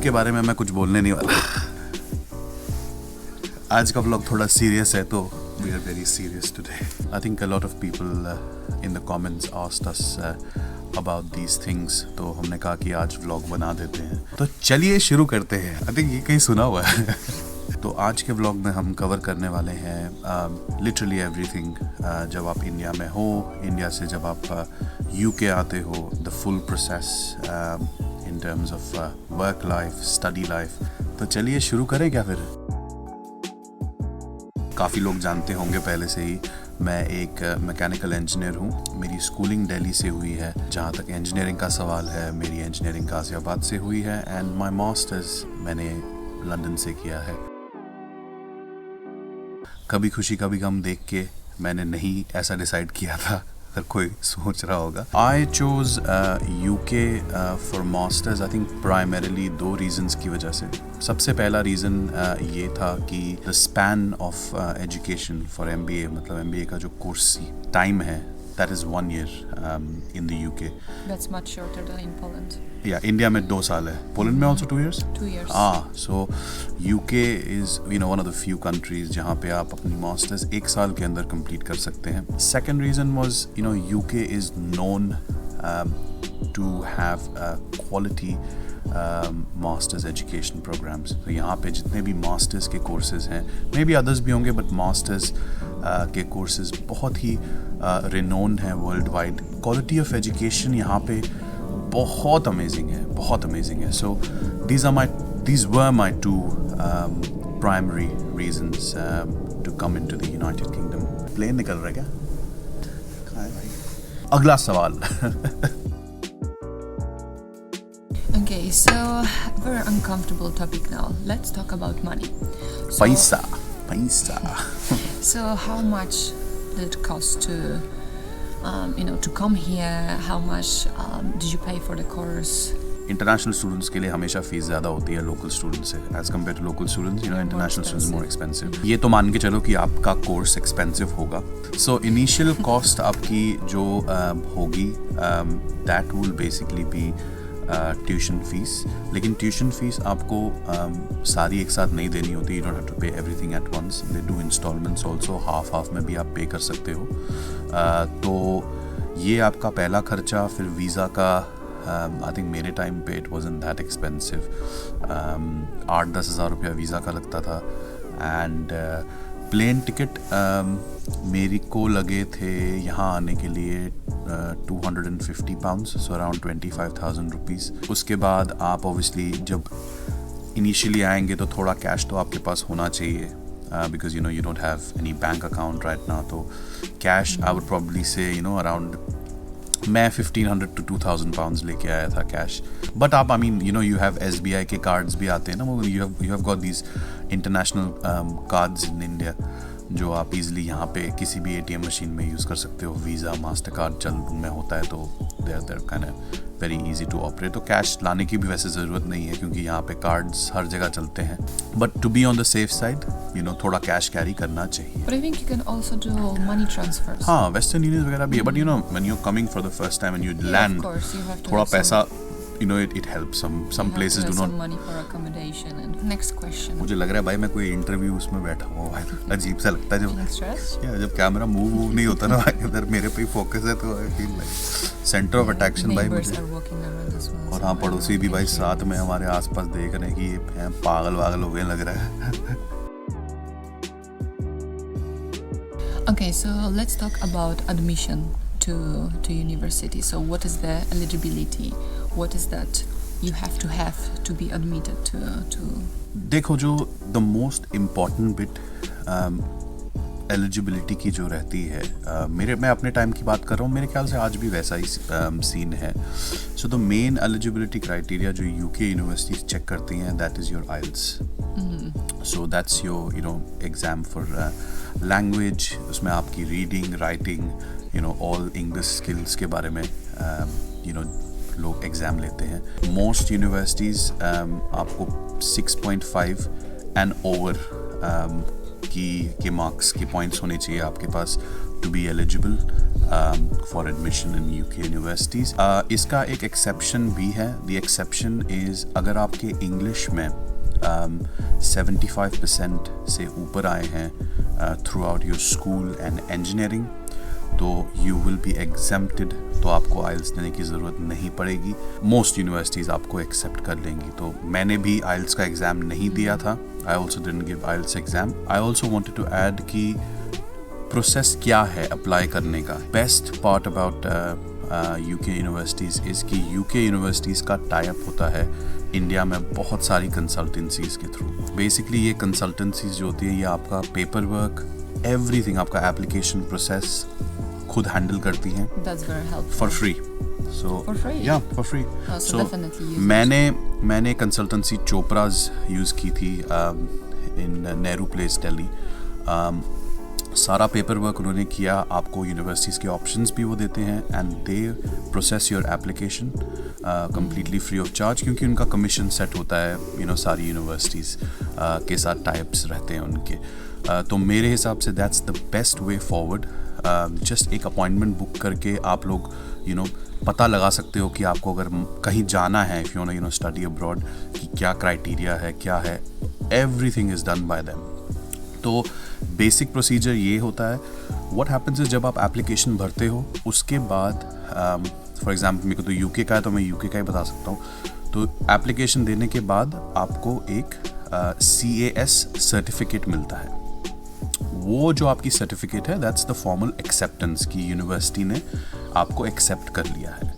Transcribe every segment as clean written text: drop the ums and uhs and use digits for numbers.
के बारे में मैं कुछ बोलने नहीं वाला। आज का व्लॉग थोड़ा सीरियस है, तो we are very serious today. I think a lot of people in the comments asked us about these things, तो हमने कहा कि आज व्लॉग बना देते हैं। तो चलिए शुरू करते हैं। आई थिंक ये कहीं सुना हुआ है। तो आज के व्लॉग में हम कवर करने वाले हैं लिटरली एवरीथिंग। जब आप इंडिया में हो, इंडिया से जब आप यूके आते हो, the full process in terms of work life, study life. तो चलिए शुरू करें क्या फिर। काफ़ी लोग जानते होंगे पहले से ही, मैं एक मैकेनिकल इंजीनियर हूँ। मेरी स्कूलिंग दिल्ली से हुई है। जहाँ तक इंजीनियरिंग का सवाल है, मेरी इंजीनियरिंग गाजियाबाद से हुई है एंड माय मास्टर्स मैंने लंदन से किया है। कभी खुशी कभी गम देख के मैंने नहीं ऐसा डिसाइड किया था, अगर कोई सोच रहा होगा। I chose UK for masters. I think primarily 2 reasons की वजह से। सबसे पहला रीज़न ये था कि the span of education for MBA, मतलब MBA का जो कोर्स टाइम है, that is 1 year in the UK. That's much shorter than in Poland. Yeah, India में 2 साल है। Poland में also 2 years? 2 years. So UK is one of the few countries जहाँ पे आप अपनी मास्टर्स 1 साल के अंदर कंप्लीट कर सकते हैं। Second reason was UK is known to have quality masters education programmes. तो यहाँ पे जितने भी मास्टर्स के कोर्सेज हैं, मे बी अदर्स भी होंगे, बट मास्टर्स के कोर्सेज बहुत ही रिनोन्ड हैं world wide. Quality of education यहाँ पे बहुत अमेजिंग है, बहुत अमेजिंग है। सो these were my 2 primary reasons to come into the United Kingdom. Plane निकल रहा है क्या? कहाँ है भाई? अगला सवाल। Okay, so very uncomfortable topic now. Let's talk about money. पैसा। So how much did it cost to, to come here? How much did you pay for the course? International students के लिए हमेशा फीस ज़्यादा होती है local students से, as compare to local students. International students more expensive. ये तो मान के चलो कि आपका कोर्स एक्सपेंसिव होगा। सो इनिशियल कॉस्ट आपकी जो होगी, that will basically be tuition fees. लेकिन ट्यूशन फीस आपको सारी एक साथ नहीं देनी होती। You don't have to pay everything at once. They do instalments also, half में भी आप पे कर सकते हो। तो ये आपका पहला खर्चा। फिर वीज़ा का आई थिंक मेरे टाइम पे इट वाज़न्ट दैट एक्सपेंसिव। 8-10 हज़ार रुपया वीज़ा का लगता था। एंड प्लेन टिकट मेरी को लगे थे यहाँ आने के लिए £250, सो अराउंड 25,000 रुपीज़। उसके बाद आप ऑब्वियसली जब इनिशियली आएंगे तो थोड़ा कैश तो आपके पास होना चाहिए, because you don't have any bank account right now. तो कैश आई वुड प्रॉब्ली से अराउंड मैं 1,500 to 2,000 pounds लेके आया था कैश। बट आप you have SBI के कार्ड्स भी आते हैं ना, you have got these international cards in India जो आप इजीली यहाँ पे किसी भी ATM मशीन में यूज़ कर सकते हो। वीज़ा, मास्टर कार्ड चल में होता है, तो they're kind of very easy to operate. तो कैश लाने की भी वैसे ज़रूरत नहीं है, क्योंकि यहाँ पे कार्ड्स हर जगह चलते हैं। But to be on the safe side थोड़ा कैश कैरी करना चाहिए। But I think you can also do money transfers. हाँ, वेस्टर्न यूनियन वगैरह भी है, but when you're coming for the first time and you land, of course, you have to थोड़ा have पैसा it helps. Some places do not. Some money for accommodation. And next question. मुझे लग रहा है भाई मैं कोई इंटरव्यू उसमें बैठा हुआ भाई, अजीब सा लगता है जब कैमरा मूव नहीं होता ना भाई, इधर मेरे पे ही फोकस है, तो I feel like centre of attraction भाई मुझे। और हाँ, पड़ोसी भी भाई साथ में हमारे आसपास देख रहे हैं कि ये पागल हो गए लग रहा है। Okay, so let's talk about admission to university. So what is the eligibility? What is that you have to be admitted to? देखो, जो the most important bit eligibility की जो रहती है, मैं अपने टाइम की बात कर रहा हूँ, मेरे ख्याल से आज भी वैसा ही सीन है। So the main eligibility criteria जो यूके यूनिवर्सिटीज चेक करती हैं, that is your IELTS। So that's your exam for language. उसमें आपकी reading, writing, all English skills के बारे में लोग एग्ज़ाम लेते हैं। मोस्ट यूनिवर्सिटीज़ आपको 6.5 एंड ओवर के मार्क्स के पॉइंट्स होने चाहिए आपके पास to be eligible for admission in UK universities. इसका एक exception भी है. The exception is अगर आपके English में 75% से ऊपर आए हैं throughout your school and engineering, तो you will be exempted. तो आपको IELTS देने की ज़रूरत नहीं पड़ेगी. Most universities आपको accept कर लेंगी. तो मैंने भी IELTS का एग्ज़ाम नहीं दिया था. I also didn't give IELTS exam. I also wanted to add कि प्रोसेस क्या है अप्लाई करने का. Best part about UK universities is कि UK यूनिवर्सिटीज़ का टाई अप होता है इंडिया में बहुत सारी कंसल्टेंसीज़ के थ्रू. बेसिकली ये कंसल्टेंसीज जो होती है ये आपका पेपर वर्क, एवरीथिंग, आपका एप्लीकेशन प्रोसेस खुद हैंडल करती हैं for free. So For free? या for free. So definitely use it. मैंने कंसल्टेंसी चोपराज यूज़ की थी इन नेहरू प्लेस दिल्ली. सारा पेपर वर्क उन्होंने किया. आपको यूनिवर्सिटीज़ के ऑप्शंस भी वो देते हैं and they process your application completely free of charge, क्योंकि उनका कमीशन सेट होता है सारी यूनिवर्सिटीज़ के साथ टाइप्स रहते हैं उनके. तो मेरे हिसाब से that's the best way forward. Just एक अपॉइंटमेंट बुक करके आप लोग पता लगा सकते हो कि आपको अगर कहीं जाना है, if you want study abroad, कि क्या क्राइटेरिया है, क्या है. Everything is done by them. तो बेसिक प्रोसीजर ये होता है. व्हाट हैपेंस इज जब आप एप्लीकेशन भरते हो उसके बाद, फॉर एग्जांपल मेरे को तो यूके का है तो मैं यूके का ही बता सकता हूँ. तो एप्लीकेशन देने के बाद आपको एक CAS सर्टिफिकेट मिलता है. वो जो आपकी सर्टिफिकेट है दैट्स द फॉर्मल एक्सेप्टेंस की यूनिवर्सिटी ने आपको एक्सेप्ट कर लिया है.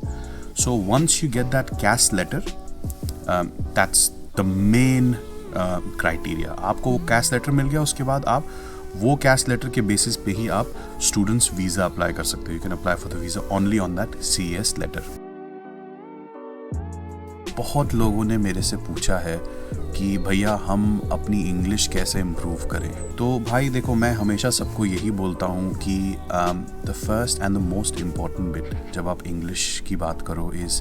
So once you get that CAS letter, that's the main criteria. आपको वो CAS लेटर मिल गया, उसके बाद आप वो CAS लेटर के बेसिस पे ही आप स्टूडेंट्स वीज़ा अप्लाई कर सकते हो. You can apply for the visa only on that CAS letter. बहुत लोगों ने मेरे से पूछा है कि भैया हम अपनी इंग्लिश कैसे इम्प्रूव करें. तो भाई देखो, मैं हमेशा सबको यही बोलता हूँ कि the first and the most important bit जब आप इंग्लिश की बात करो is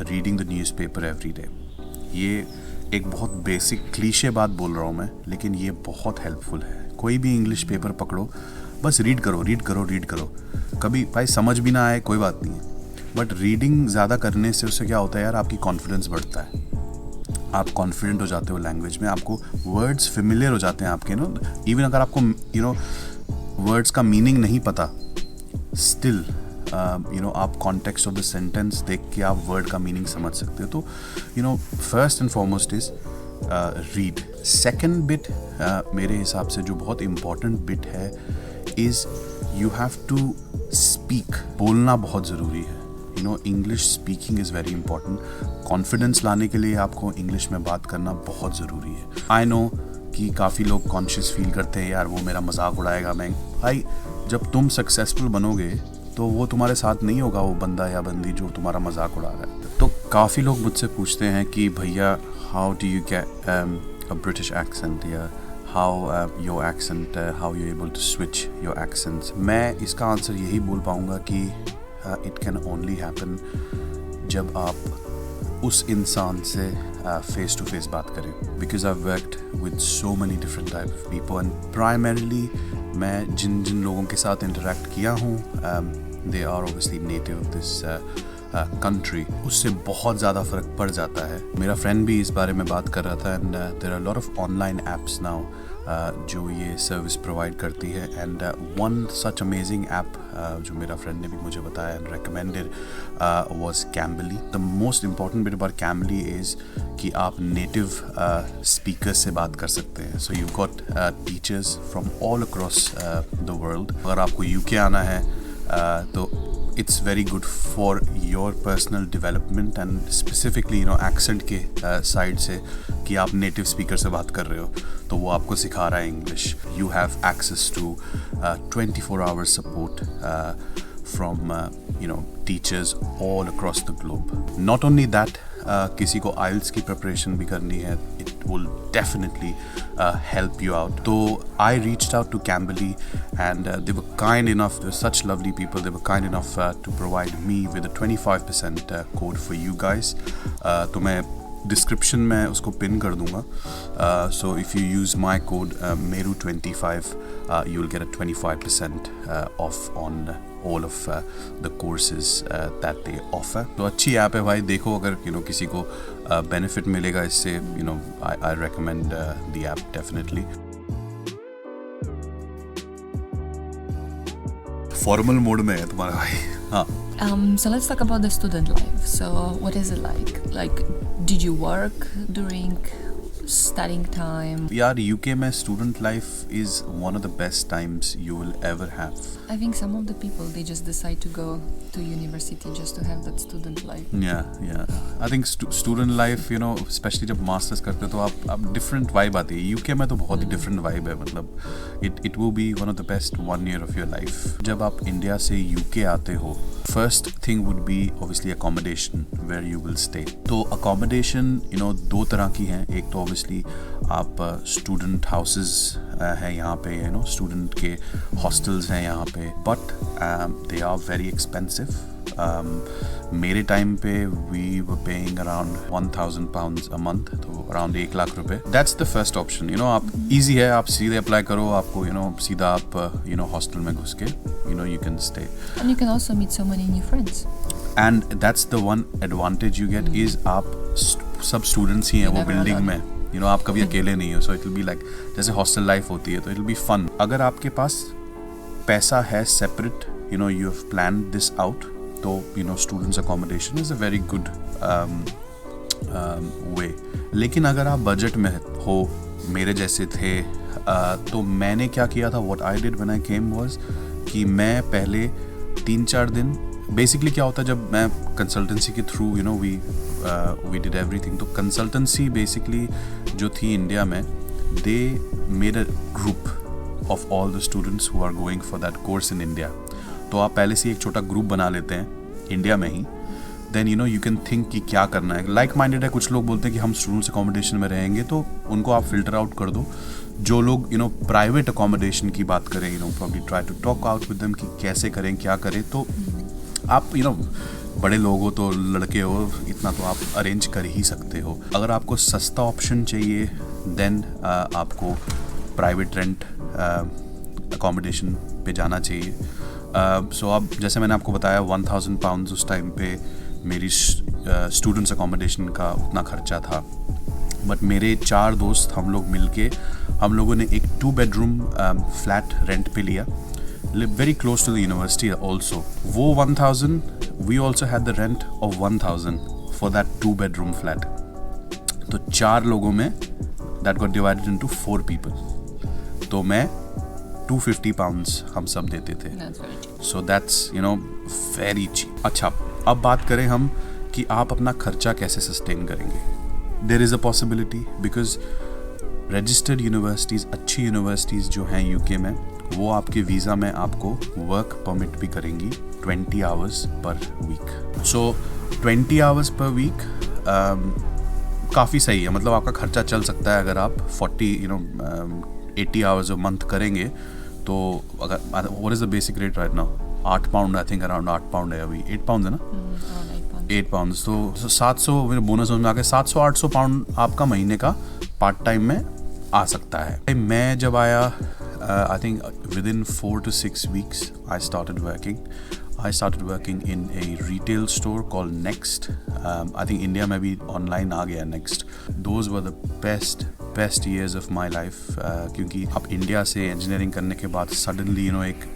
reading the newspaper every day. ये एक बहुत बेसिक क्लीशे बात बोल रहा हूँ मैं, लेकिन ये बहुत हेल्पफुल है. कोई भी इंग्लिश पेपर पकड़ो, बस रीड करो रीड करो रीड करो. कभी भाई समझ भी ना आए कोई बात नहीं है, बट रीडिंग ज़्यादा करने से उससे क्या होता है यार, आपकी कॉन्फिडेंस बढ़ता है. आप कॉन्फिडेंट हो जाते हो लैंग्वेज में, आपको वर्ड्स फेमिलियर हो जाते हैं आपके. इवन अगर आपको वर्ड्स का मीनिंग नहीं पता, स्टिल आप कॉन्टेक्स्ट ऑफ द सेंटेंस देख के आप वर्ड का मीनिंग समझ सकते हो. तो first and foremost is read. Second bit मेरे हिसाब से जो बहुत इम्पॉर्टेंट बिट है is you have to speak. बोलना बहुत ज़रूरी है. English speaking is very important. Confidence लाने के लिए आपको इंग्लिश में बात करना बहुत ज़रूरी है. आई नो कि काफ़ी लोग कॉन्शियस फील करते हैं यार वो मेरा मजाक उड़ाएगा. मैं भाई, जब तुम सक्सेसफुल बनोगे तो वो तुम्हारे साथ नहीं होगा वो बंदा या बंदी जो तुम्हारा मजाक उड़ा रहा है. तो काफ़ी लोग मुझसे पूछते हैं कि भैया how do you get a British accent, या how your accent, how you able to switch your accents. मैं इसका आंसर यही बोल पाऊँगा कि इट कैन ओनली हैपन जब आप उस इंसान से फेस टू फेस बात करें. Because I worked with so many different type of people and primarily मैं जिन लोगों के साथ इंटरेक्ट किया हूँ they are obviously native of this country. उससे बहुत ज़्यादा फ़र्क पड़ जाता है. मेरा फ्रेंड भी इस बारे में बात कर रहा था and there are lot of online apps now जो ये सर्विस प्रोवाइड करती है. And one such amazing app जो मेरा फ्रेंड ने भी मुझे बताया and recommended was Cambly. The most important bit about Cambly is कि आप नेटिव स्पीकर्स से बात कर सकते हैं. So you got teachers from all across the world. अगर आपको UK आना है तो it's very good for your personal development and specifically accent के side से कि आप native speaker से बात कर रहे हो तो वो आपको सिखा रहा है English. You have access to 24 hours support from teachers all across the globe. Not only that, किसी को IELTS की preparation भी करनी है, it will definitely help you out. So I reached out to Cambly and they were kind enough, they were such lovely people, they were kind enough to provide me with a 25% code for you guys. तो मैं description में उसको pin कर दूंगा. So if you use my code meru25 you will get a 25% off on all of the courses that they offer. तो अच्छी app है भाई, देखो अगर किसी को बेनिफिट मिलेगा इससे, I recommend the app definitely. Formal mode में है तुम्हारा भाई. हाँ. So let's talk about the student life. So what is it like? Like, did you work during studying time? यार यूके में student life is one of the best times you will ever have. I think some of the people, they just decide to go to university just to have that student life. Yeah. I think student life, especially जब masters करते हो तो आप different vibe आती है. UK में तो बहुत ही डिफरेंट वाइब है. मतलब it will be one of the best 1 year of your life. जब आप इंडिया से यूके आते हो, first thing would be obviously accommodation where you will stay. तो अकोमोडेशन दो तरह की हैं. एक तो ऑब्वियसली आप स्टूडेंट हाउसेस हैं यहाँ पे, स्टूडेंट के हॉस्टल्स हैं यहाँ पे, but they are very expensive. मेरे टाइम पे we were paying around £1,000 a month, तो अराउंड 1 लाख रुपए. That's the first option. आप इजी है, आप सीधे अप्लाई करो, आपको सीधा आप हॉस्टल में घुस के you can stay. And you can also meet so many new friends. And that's the one advantage you get is आप सब स्टूडेंट्स ही हैं वो बिल्डिंग में. आप कभी अकेले नहीं हो. So it will be like जैसे हॉस्टल लाइफ होती है, तो इट विल बी फन. अगर आपके पास पैसा है separate, you have plan this out, तो students accommodation is a very good way. लेकिन अगर आप बजट में हो, मेरे जैसे थे, तो मैंने क्या किया था, what I did when I came was कि मैं पहले 3-4 दिन, बेसिकली क्या होता है जब मैं कंसल्टेंसी के थ्रू वी डिड एवरीथिंग. तो कंसल्टेंसी बेसिकली जो थी इंडिया में, they made a group of all the students who are going for that course in India. तो आप पहले से एक छोटा ग्रुप बना लेते हैं इंडिया में ही. देन यू कैन थिंक कि क्या करना है. लाइक माइंडेड है. कुछ लोग बोलते हैं कि हम स्टूडेंट्स अकोमोडेशन में रहेंगे, तो उनको आप फिल्टर आउट कर दो. जो लोग प्राइवेट अकोमोडेशन की बात करें, probably try to talk out with them कि कैसे करें, क्या करें. तो आप बड़े लोग हो, तो लड़के हो, इतना तो आप अरेंज कर ही सकते हो. अगर आपको सस्ता ऑप्शन चाहिए, देन आपको प्राइवेट रेंट अकोमोडेशन पे जाना चाहिए. सो अब जैसे मैंने आपको बताया, £1,000 उस टाइम पे मेरी स्टूडेंट्स अकोमोडेशन का उतना खर्चा था. बट मेरे 4 दोस्त, हम लोग मिलके हम लोगों ने एक 2 bedroom फ्लैट रेंट पे लिया, very close to the university also. वो 1,000, we also had the rent of 1,000 for that 2 bedroom flat. तो 4 लोगों में that got divided into 4 people. तो मैं £250 हम सब देते थे. So that's very cheap. अच्छा, अब बात करें हम कि आप अपना खर्चा कैसे सस्टेन करेंगे. There is a possibility because registered universities, अच्छी यूनिवर्सिटीज़ जो हैं यूके में, वो आपके वीज़ा में आपको वर्क परमिट भी करेंगी 20 hours पर वीक. सो 20 hours पर वीक काफ़ी सही है. मतलब आपका खर्चा चल सकता है. अगर आप 80 hours a month करेंगे, तो अगर what is the basic rate right now, £8 I think, around £8 है अभी. £8 है ना, £8. तो 700 बोनस में आके £700-800 आपका महीने का पार्ट टाइम में आ सकता है. मैं जब आया, I think within 4 to 6 weeks I started working. I started working in a retail store called Next. I think India में भी online आ गया Next. Those were the best years of my life. क्योंकि अब इंडिया से engineering करने के बाद suddenly एक,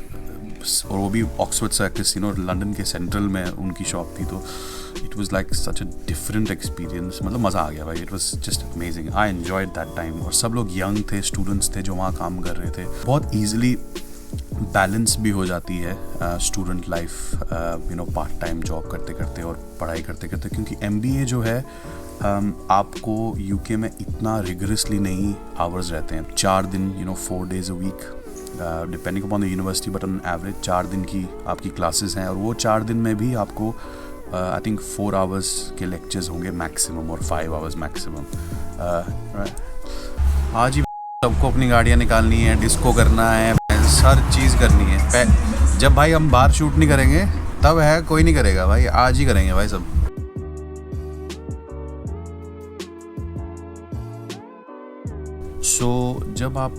और वो भी ऑक्सफोर्ड सर्कस, लंदन के सेंट्रल में उनकी शॉप थी. तो it was like such a different experience. मतलब मज़ा आ गया भाई. It was just amazing. I enjoyed that time. और सब लोग यंग थे, स्टूडेंट्स थे जो वहाँ काम कर रहे थे. बहुत ईजिली बैलेंस भी हो जाती है student life, part time job करते करते और पढ़ाई करते करते. क्योंकि MBA जो है, आपको यूके में इतना रिगरसली नहीं आवर्स रहते हैं. 4 दिन 4 days a week, depending upon the university, but on average 4 दिन की आपकी क्लासेस हैं. और वो 4 दिन में भी आपको आई थिंक 4 hours के लेक्चर्स होंगे मैक्सिमम, और 5 hours मैक्सिमम. आज ही सबको अपनी गाड़ियाँ निकालनी है, डिस्को करना है, हर चीज़ करनी है. जब भाई हम बाहर शूट नहीं करेंगे तब है, कोई नहीं करेगा भाई. आज ही करेंगे भाई सब. जब आप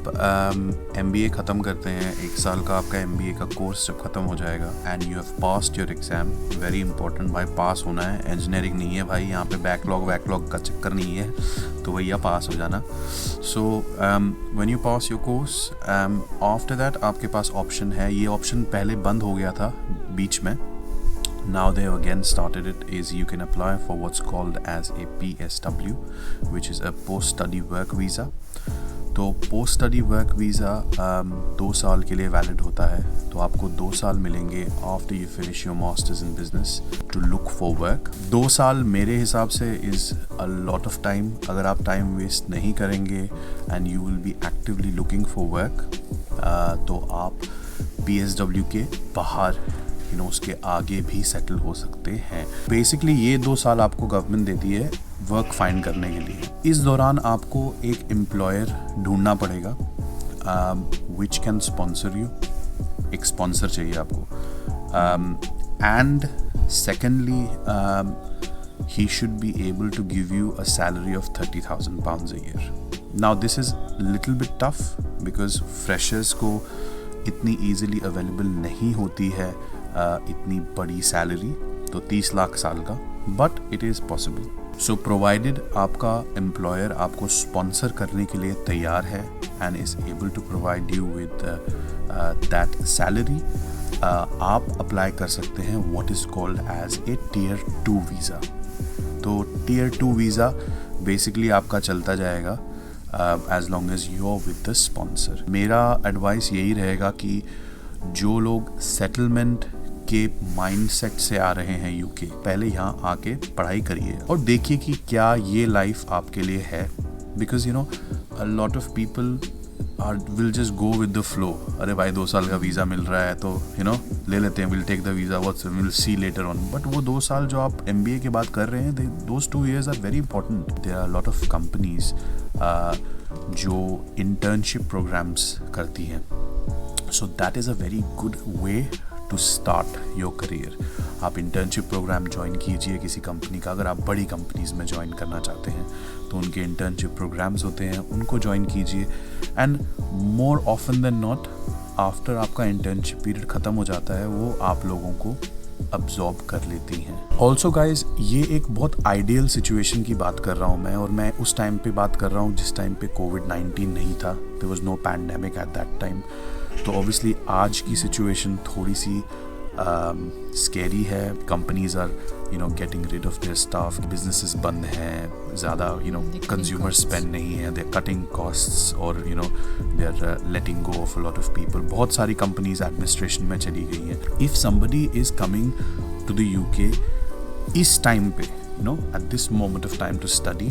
MBA ख़त्म करते हैं, 1 साल का आपका MBA का कोर्स जब ख़त्म हो जाएगा and you have passed your exam, very important भाई, पास होना है, इंजीनियरिंग नहीं है भाई, यहाँ पे बैकलॉग का चक्कर नहीं है, तो भैया पास हो जाना। So when you pass your course, after that आपके पास ऑप्शन है, ये ऑप्शन पहले बंद हो गया था बीच में, now they have again started it, is you can apply for what's called as a PSW, which is a post study work visa. तो पोस्ट स्टडी वर्क वीज़ा 2 साल के लिए वैलिड होता है, तो आपको 2 साल मिलेंगे after you finish your masters in business to look for work. 2 साल मेरे हिसाब से is a lot of time. अगर आप टाइम वेस्ट नहीं करेंगे and you will be actively looking for work, तो आप PSW के बाहर उसके आगे भी सेटल हो सकते हैं। बेसिकली ये 2 साल आपको गवर्नमेंट देती है वर्क फाइंड करने के लिए। इस दौरान आपको एक एम्प्लॉयर ढूंढना पड़ेगा विच कैन स्पॉन्सर यू, एक स्पॉन्सर चाहिए आपको, and secondly he should be able to give you a salary of £30,000 a year. Now this is little bit tough because freshers को इतनी easily available नहीं होती है इतनी बड़ी सैलरी, तो 30 लाख साल का, but it is possible. So provided आपका एम्प्लॉयर आपको स्पॉन्सर करने के लिए तैयार है and is able to provide you with that salary, आप अप्लाई कर सकते हैं what is called as a Tier 2 visa. तो Tier 2 वीज़ा बेसिकली आपका चलता जाएगा as long as you are with the sponsor. मेरा एडवाइस यही रहेगा कि जो लोग सेटलमेंट के माइंडसेट से आ रहे हैं यूके, पहले यहाँ आके पढ़ाई करिए और देखिए कि क्या ये लाइफ आपके लिए है, because you know a lot of people will just go with the flow. अरे भाई 2 साल का वीज़ा मिल रहा है तो ले लेते हैं, will take the visa, what's will see later on. But वो 2 साल जो आप MBA के बाद कर रहे हैं, those 2 years are very important. There are lot of companies जो इंटर्नशिप प्रोग्राम्स करती हैं, so that is a very good way to start your career. आप इंटर्नशिप प्रोग्राम ज्वाइन कीजिए किसी कंपनी का। अगर आप बड़ी कंपनीज़ में ज्वाइन करना चाहते हैं तो उनके इंटर्नशिप प्रोग्राम्स होते हैं, उनको ज्वाइन कीजिए, and more often than not after आपका इंटर्नशिप पीरियड ख़त्म हो जाता है, वो आप लोगों को अब्जॉर्ब कर लेती हैं। ऑल्सो गाइज, ये एक बहुत आइडियल सिचुएशन की बात कर रहा हूँ मैं, और मैं उस टाइम पे बात कर रहा हूँ जिस टाइम पे COVID-19 नहीं था, there was no pandemic at that time. तो ऑब्वियसली आज की सिचुएशन थोड़ी सी स्कैरी है। Companies are getting rid of their staff, businesses बंद हैं, ज़्यादा कंज्यूमर स्पेंड नहीं है, दे आर कटिंग कॉस्ट्स, और they are letting go of a lot of people. बहुत सारी कंपनीज एडमिनिस्ट्रेशन में चली गई हैं। If somebody is coming to the UK इस टाइम पे, at this moment of time to study,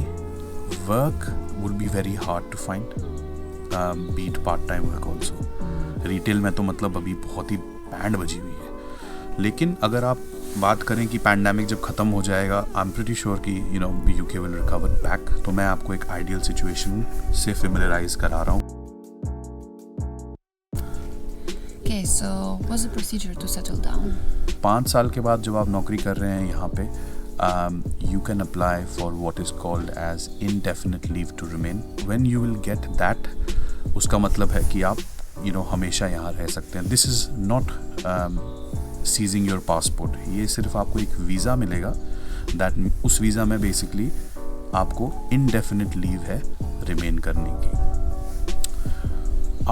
work would be very hard to find, but part time work also. Retail में तो मतलब अभी बहुत ही बैंड बजी हुई है। लेकिन अगर आप बात करें कि पैंडेमिक जब ख़त्म हो जाएगा, आई एम प्रीटी श्योर कि यूके विल रिकवर बैक। तो मैं आपको एक आइडियल सिचुएशन से फेमिलियराइज करा रहा हूँ। Okay, so what's the procedure to settle down? 5 साल के बाद जब आप नौकरी कर रहे हैं यहाँ पे, you can apply for what is called as indefinite leave to remain. When you will get that, उसका मतलब है कि आप हमेशा यहाँ रह सकते हैं। This is not seizing your passport, ये सिर्फ आपको एक वीज़ा मिलेगा, दैट उस वीज़ा में बेसिकली आपको इनडेफिनिट लीव है रिमेन करने की।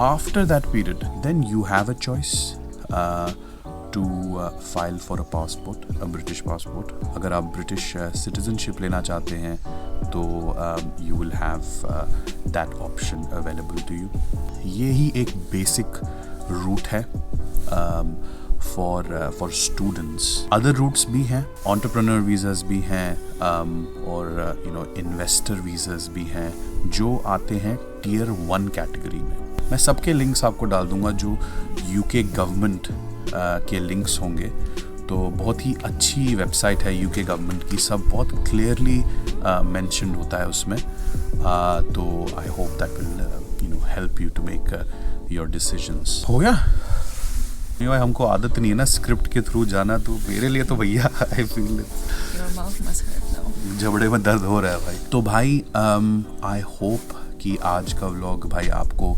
After that period then you have a choice to file for a passport, a British passport. अगर आप ब्रिटिश सिटीजनशिप लेना चाहते हैं तो you will have that option available to you. ये ही एक बेसिक रूट है फॉर स्टूडेंट्स। अदर रूट्स भी हैं, एंटरप्रेन्योर वीज़ास भी हैं, और इन्वेस्टर वीज़ास भी हैं जो आते हैं Tier 1 कैटेगरी में। मैं सबके लिंक्स आपको डाल दूंगा जो यूके गवर्नमेंट के लिंक्स होंगे। तो बहुत ही अच्छी वेबसाइट है यूके गवर्नमेंट की, सब बहुत क्लियरली मेंशन होता है उसमें। तो I hope that will help you to make your decisions. हो गया? भाई हमको आदत नहीं है ना स्क्रिप्ट के थ्रू जाना, तो मेरे लिए तो भैया I feel Your mouth must hurt now. जबड़े में दर्द हो रहा है भाई। तो भाई आई होप कि आज का व्लॉग भाई आपको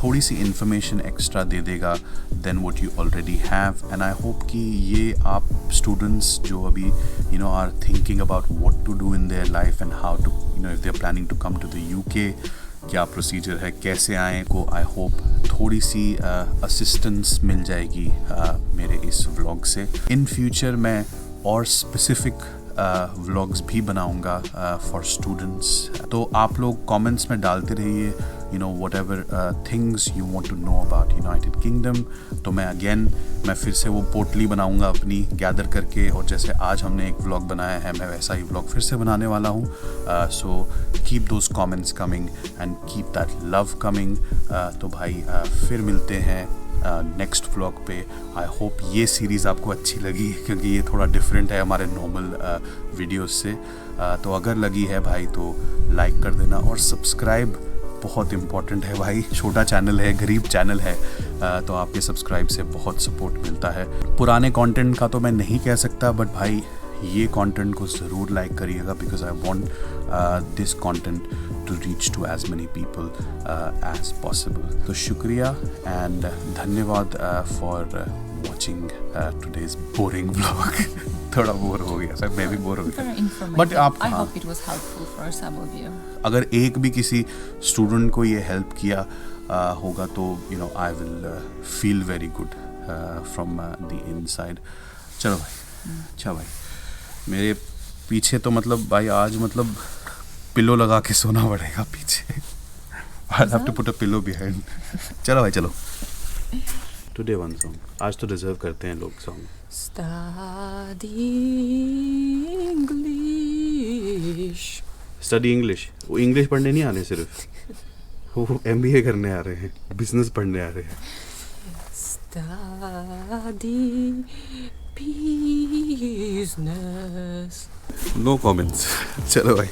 थोड़ी सी इन्फॉर्मेशन एक्स्ट्रा दे देगा then what you already have, and I hope कि ये आप स्टूडेंट्स जो अभी are thinking about what to do in their life and how to if they are planning to come to the UK, क्या procedure है, कैसे आएँ को, आई होप थोड़ी सी असिस्टेंस मिल जाएगी मेरे इस व्लॉग से। इन फ्यूचर मैं और स्पेसिफिक व्लॉग्स भी बनाऊंगा फॉर स्टूडेंट्स, तो आप लोग कमेंट्स में डालते रहिए whatever things you want to know about United Kingdom। तो मैं फिर से वो पोर्टली बनाऊंगा अपनी गैदर करके, और जैसे आज हमने एक व्लॉग बनाया है मैं वैसा ही व्लॉग फिर से बनाने वाला हूँ। So keep those comments coming and keep that love coming. तो भाई फिर मिलते हैं नेक्स्ट व्लॉग पे। आई होप ये सीरीज़ आपको अच्छी लगी, क्योंकि ये थोड़ा डिफरेंट है हमारे नॉर्मल वीडियोस से। तो अगर लगी है भाई तो लाइक कर देना, और सब्सक्राइब बहुत इम्पॉर्टेंट है भाई। छोटा चैनल है, गरीब चैनल है, तो आपके सब्सक्राइब से बहुत सपोर्ट मिलता है। पुराने कंटेंट का तो मैं नहीं कह सकता, बट भाई ये कंटेंट को ज़रूर लाइक करिएगा, because I want this content to reach to as many people as possible। तो शुक्रिया एंड धन्यवाद for watching today's boring vlog। थोड़ा बोर हो गया सर, मैं भी बोर हो गया, बट आप I hope it was helpful for some of you। अगर एक भी किसी स्टूडेंट को ये हेल्प किया होगा तो I will feel very good from the inside. चलो भाई, अच्छा भाई मेरे पीछे तो मतलब भाई आज मतलब पिलो लगा के सोना पड़ेगा पीछे। I'll have to put a pillow behind। चलो भाई चलो। Today one song। आज तो डिजर्व करते हैं लोग song. Study English। Study English, वो इंग्लिश पढ़ने नहीं आ रहे सिर्फ, वो MBA करने आ रहे हैं, बिजनेस पढ़ने आ रहे हैं। Study business। No comments. चलो भाई।